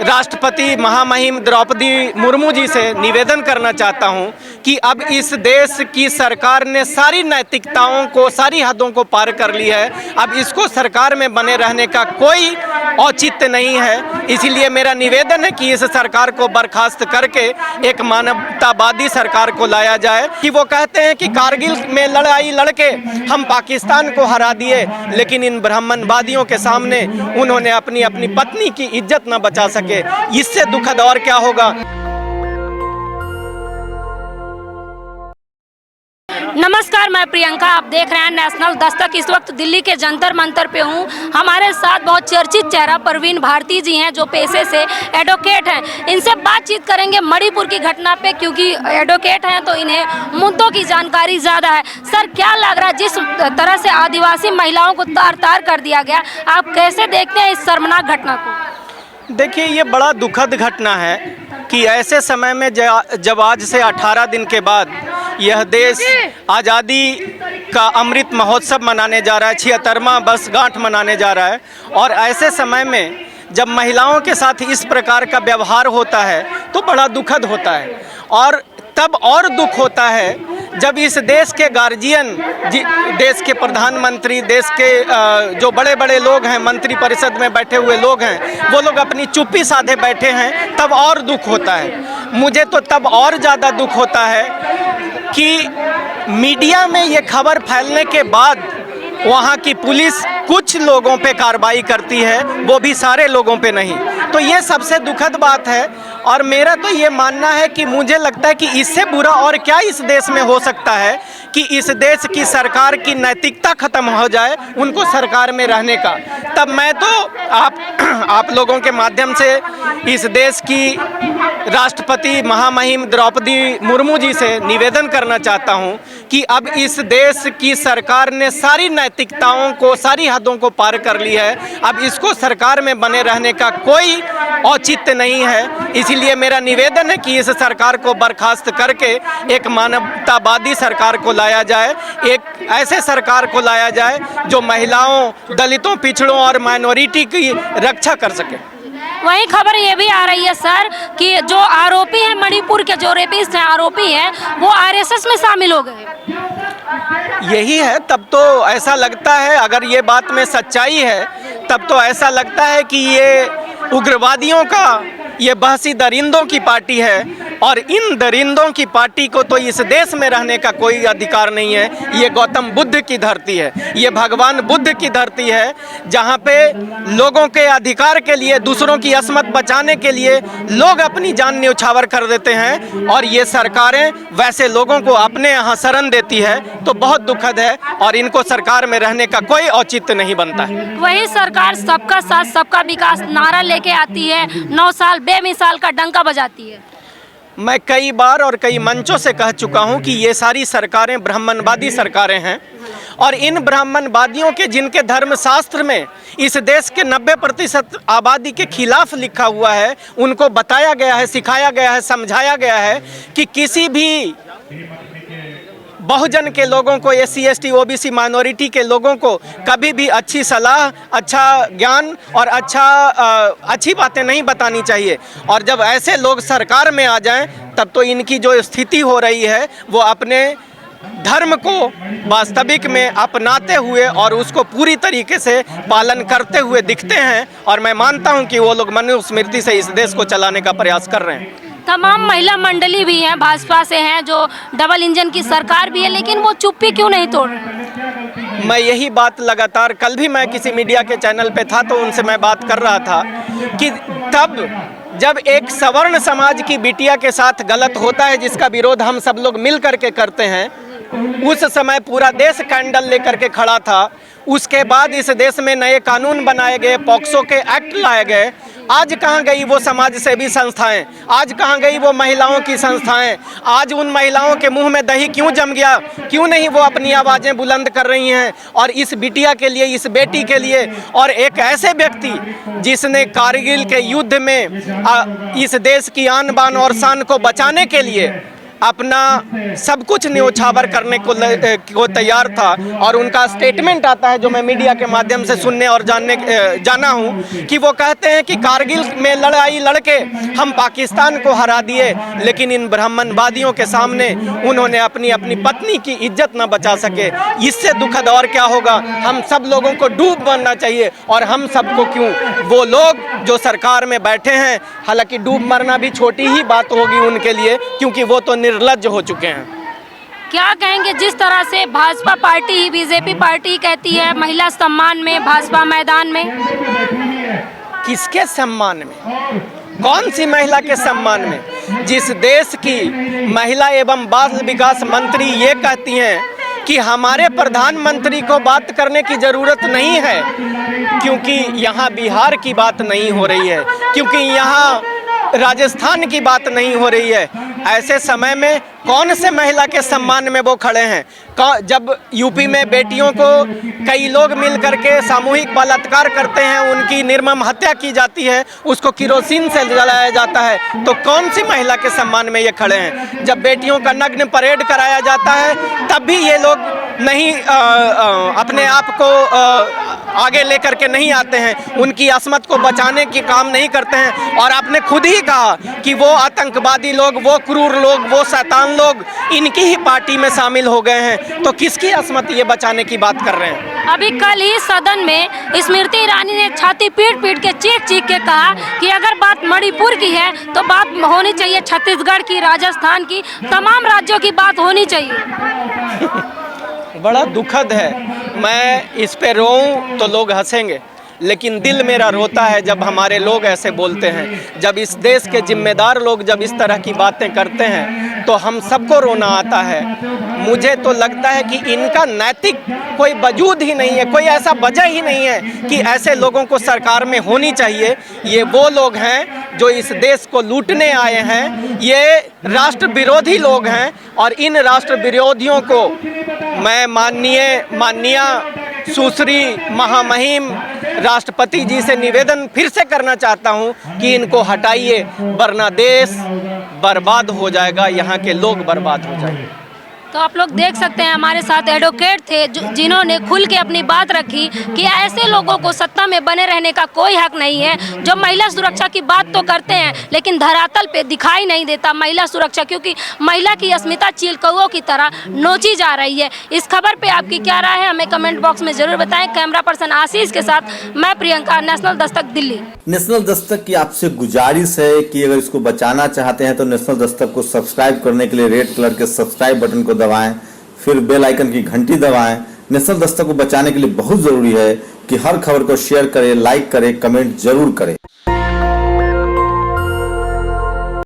राष्ट्रपति महामहिम द्रौपदी मुर्मू जी से निवेदन करना चाहता हूं कि अब इस देश की सरकार ने सारी नैतिकताओं को, सारी हदों को पार कर ली है। अब इसको सरकार में बने रहने का कोई औचित्य नहीं है। इसीलिए मेरा निवेदन है कि इस सरकार को बर्खास्त करके एक मानवतावादी सरकार को लाया जाए। कि वो कहते हैं कि कारगिल में लड़ाई लड़के हम पाकिस्तान को हरा दिए, लेकिन इन ब्राह्मणवादियों के सामने उन्होंने अपनी पत्नी की इज्जत न बचा सके। इससे दुखद और क्या होगा। नमस्कार, मैं प्रियंका, आप देख रहे हैं नेशनल दस्तक। इस वक्त दिल्ली के जंतर मंतर पे हूँ। हमारे साथ बहुत चर्चित चेहरा परवीन भारती जी हैं, जो पेशे से एडवोकेट हैं। इनसे बातचीत करेंगे मणिपुर की घटना पे, क्योंकि एडवोकेट हैं तो इन्हें मुद्दों की जानकारी ज़्यादा है। सर, क्या लग रहा है जिस तरह से आदिवासी महिलाओं को तार तार कर दिया गया, आप कैसे देखते हैं इस शर्मनाक घटना को? देखिए, ये बड़ा दुखद घटना है कि ऐसे समय में जब आज से 18 दिन के बाद यह देश आज़ादी का अमृत महोत्सव मनाने जा रहा है, 76वां वर्षगांठ मनाने जा रहा है, और ऐसे समय में जब महिलाओं के साथ इस प्रकार का व्यवहार होता है तो बड़ा दुखद होता है। और तब और दुख होता है जब इस देश के गार्जियन, देश के प्रधानमंत्री, देश के जो बड़े बड़े लोग हैं, मंत्री परिषद में बैठे हुए लोग हैं, वो लोग अपनी चुप्पी साधे बैठे हैं, तब और दुख होता है। मुझे तो तब और ज़्यादा दुख होता है कि मीडिया में ये खबर फैलने के बाद वहाँ की पुलिस कुछ लोगों पे कार्रवाई करती है, वो भी सारे लोगों पे नहीं। तो ये सबसे दुखद बात है। और मेरा तो ये मानना है कि मुझे लगता है कि इससे बुरा और क्या इस देश में हो सकता है कि इस देश की सरकार की नैतिकता ख़त्म हो जाए, उनको सरकार में रहने का। तब मैं तो आप लोगों के माध्यम से इस देश की राष्ट्रपति महामहिम द्रौपदी मुर्मू जी से निवेदन करना चाहता हूं कि अब इस देश की सरकार ने सारी नैतिकताओं को, सारी हदों को पार कर ली है। अब इसको सरकार में बने रहने का कोई औचित्य नहीं है। इसीलिए मेरा निवेदन है कि इस सरकार को बर्खास्त करके एक मानवतावादी सरकार को लाया जाए, एक ऐसे सरकार को लाया जाए जो महिलाओं, दलितों, पिछड़ों और माइनॉरिटी की रक्षा कर सके। वही खबर ये भी आ रही है सर कि जो आरोपी हैं, मणिपुर के जो रेपिस्ट हैं, आरोपी हैं, वो आरएसएस में शामिल हो गए। यही है, तब तो ऐसा लगता है, अगर ये बात में सच्चाई है, तब तो ऐसा लगता है कि ये उग्रवादियों का, ये बहसी दरिंदों की पार्टी है। और इन दरिंदों की पार्टी को तो इस देश में रहने का कोई अधिकार नहीं है। ये गौतम बुद्ध की धरती है, ये भगवान बुद्ध की धरती है, जहाँ पे लोगों के अधिकार के लिए, दूसरों की असमत बचाने के लिए लोग अपनी जान न्यौछावर कर देते हैं, और ये सरकारें वैसे लोगों को अपने यहाँ शरण देती है। तो बहुत दुखद है और इनको सरकार में रहने का कोई औचित्य नहीं बनता है। वही सरकार सबका साथ सबका विकास नारा लेके आती है, 9 साल बेमिसाल का डंका बजाती है। मैं कई बार और कई मंचों से कह चुका हूं कि ये सारी सरकारें ब्राह्मणवादी सरकारें हैं, और इन ब्राह्मणवादियों के, जिनके धर्मशास्त्र में इस देश के 90% आबादी के खिलाफ लिखा हुआ है, उनको बताया गया है, सिखाया गया है, समझाया गया है कि किसी भी बहुजन के लोगों को, SC ST OBC माइनॉरिटी के लोगों को कभी भी अच्छी सलाह, अच्छा ज्ञान और अच्छी बातें नहीं बतानी चाहिए। और जब ऐसे लोग सरकार में आ जाएं, तब तो इनकी जो स्थिति हो रही है वो अपने धर्म को वास्तविक में अपनाते हुए और उसको पूरी तरीके से पालन करते हुए दिखते हैं। और मैं मानता हूं कि वो लोग मनुस्मृति से इस देश को चलाने का प्रयास कर रहे हैं। तमाम महिला मंडली भी हैं, भाजपा से हैं, जो डबल इंजन की सरकार भी है, लेकिन वो चुप्पी क्यों नहीं तोड़ रहे? मैं यही बात लगातार, कल भी मैं किसी मीडिया के चैनल पे था तो उनसे मैं बात कर रहा था कि तब जब एक सवर्ण समाज की बिटिया के साथ गलत होता है, जिसका विरोध हम सब लोग मिल करके करते हैं, उस समय पूरा देश कैंडल लेकर के खड़ा था। उसके बाद इस देश में नए कानून बनाए गए, पॉक्सो के एक्ट लाए गए। आज कहाँ गई वो समाज सेवी संस्थाएं? आज कहाँ गई वो महिलाओं की संस्थाएं? आज उन महिलाओं के मुंह में दही क्यों जम गया? क्यों नहीं वो अपनी आवाज़ें बुलंद कर रही हैं और इस बिटिया के लिए, इस बेटी के लिए, और एक ऐसे व्यक्ति जिसने कारगिल के युद्ध में इस देश की आन बान और शान को बचाने के लिए अपना सब कुछ न्योछावर करने को तैयार था। और उनका स्टेटमेंट आता है जो मैं मीडिया के माध्यम से सुनने और जाना हूँ कि वो कहते हैं कि कारगिल में लड़ाई लड़के हम पाकिस्तान को हरा दिए, लेकिन इन ब्राह्मणवादियों के सामने उन्होंने अपनी पत्नी की इज्जत न बचा सके। इससे दुखद और क्या होगा। हम सब लोगों को डूब मरना चाहिए, और हम सबको क्यों, वो लोग जो सरकार में बैठे हैं, हालांकि डूब मरना भी छोटी ही बात होगी उनके लिए, क्योंकि वो तो निर्लज्ज हो चुके हैं। क्या कहेंगे जिस तरह से भाजपा पार्टी, बीजेपी पार्टी कहती है महिला सम्मान में, भाजपा मैदान में? किसके सम्मान में? कौन सी महिला के सम्मान में? जिस देश की महिला एवं बाल विकास मंत्री ये कहती हैं कि हमारे प्रधानमंत्री को बात करने की ज़रूरत नहीं है, क्योंकि यहाँ बिहार की बात नहीं हो रही है, क्योंकि यहाँ राजस्थान की बात नहीं हो रही है। ऐसे समय में कौन से महिला के सम्मान में वो खड़े हैं? जब यूपी में बेटियों को कई लोग मिल करके सामूहिक बलात्कार करते हैं, उनकी निर्मम हत्या की जाती है, उसको किरोसिन से जलाया जाता है, तो कौन सी महिला के सम्मान में ये खड़े हैं? जब बेटियों का नग्न परेड कराया जाता है, तब भी ये लोग नहीं अपने आप को आगे लेकर के नहीं आते हैं, उनकी असमत को बचाने की काम नहीं करते हैं। और आपने खुद ही कहा कि वो आतंकवादी लोग, वो क्रूर लोग, वो शैतान लोग इनकी ही पार्टी में शामिल हो गए हैं, तो किसकी असमत ये बचाने की बात कर रहे हैं? अभी कल ही सदन में स्मृति ईरानी ने छाती पीट के चीख के कहा कि अगर बात मणिपुर की है तो बात होनी चाहिए छत्तीसगढ़ की, राजस्थान की, तमाम राज्यों की बात होनी चाहिए। बड़ा दुखद है। मैं इस पे रोऊं तो लोग हंसेंगे, लेकिन दिल मेरा रोता है जब हमारे लोग ऐसे बोलते हैं। जब इस देश के जिम्मेदार लोग जब इस तरह की बातें करते हैं तो हम सबको रोना आता है। मुझे तो लगता है कि इनका नैतिक कोई वजूद ही नहीं है, कोई ऐसा वजह ही नहीं है कि ऐसे लोगों को सरकार में होनी चाहिए। ये वो लोग हैं जो इस देश को लूटने आए हैं, ये राष्ट्र विरोधी लोग हैं, और इन राष्ट्र विरोधियों को मैं माननीय सुश्री महामहिम राष्ट्रपति जी से निवेदन फिर से करना चाहता हूं कि इनको हटाइए, वरना देश बर्बाद हो जाएगा, यहाँ के लोग बर्बाद हो जाएंगे। तो आप लोग देख सकते हैं हमारे साथ एडवोकेट थे जिन्होंने खुल के अपनी बात रखी कि ऐसे लोगों को सत्ता में बने रहने का कोई हक नहीं है, जो महिला सुरक्षा की बात तो करते हैं लेकिन धरातल पे दिखाई नहीं देता महिला सुरक्षा, क्योंकि महिला की अस्मिता चील कौओं की तरह नोची जा रही है। इस खबर पे आपकी क्या राय है, हमें कमेंट बॉक्स में जरूर बताएं। कैमरा पर्सन आशीष के साथ मैं प्रियंका, नेशनल दस्तक दिल्ली। नेशनल दस्तक की आपसे गुजारिश है कि अगर इसको बचाना चाहते हैं तो नेशनल दस्तक को सब्सक्राइब करने के लिए रेड कलर के सब्सक्राइब बटन को दबाएं, फिर बेल आइकन की घंटी दबाएं। नेशनल दस्तक को बचाने के लिए बहुत जरूरी है कि हर खबर को शेयर करें, लाइक करें, कमेंट जरूर करें।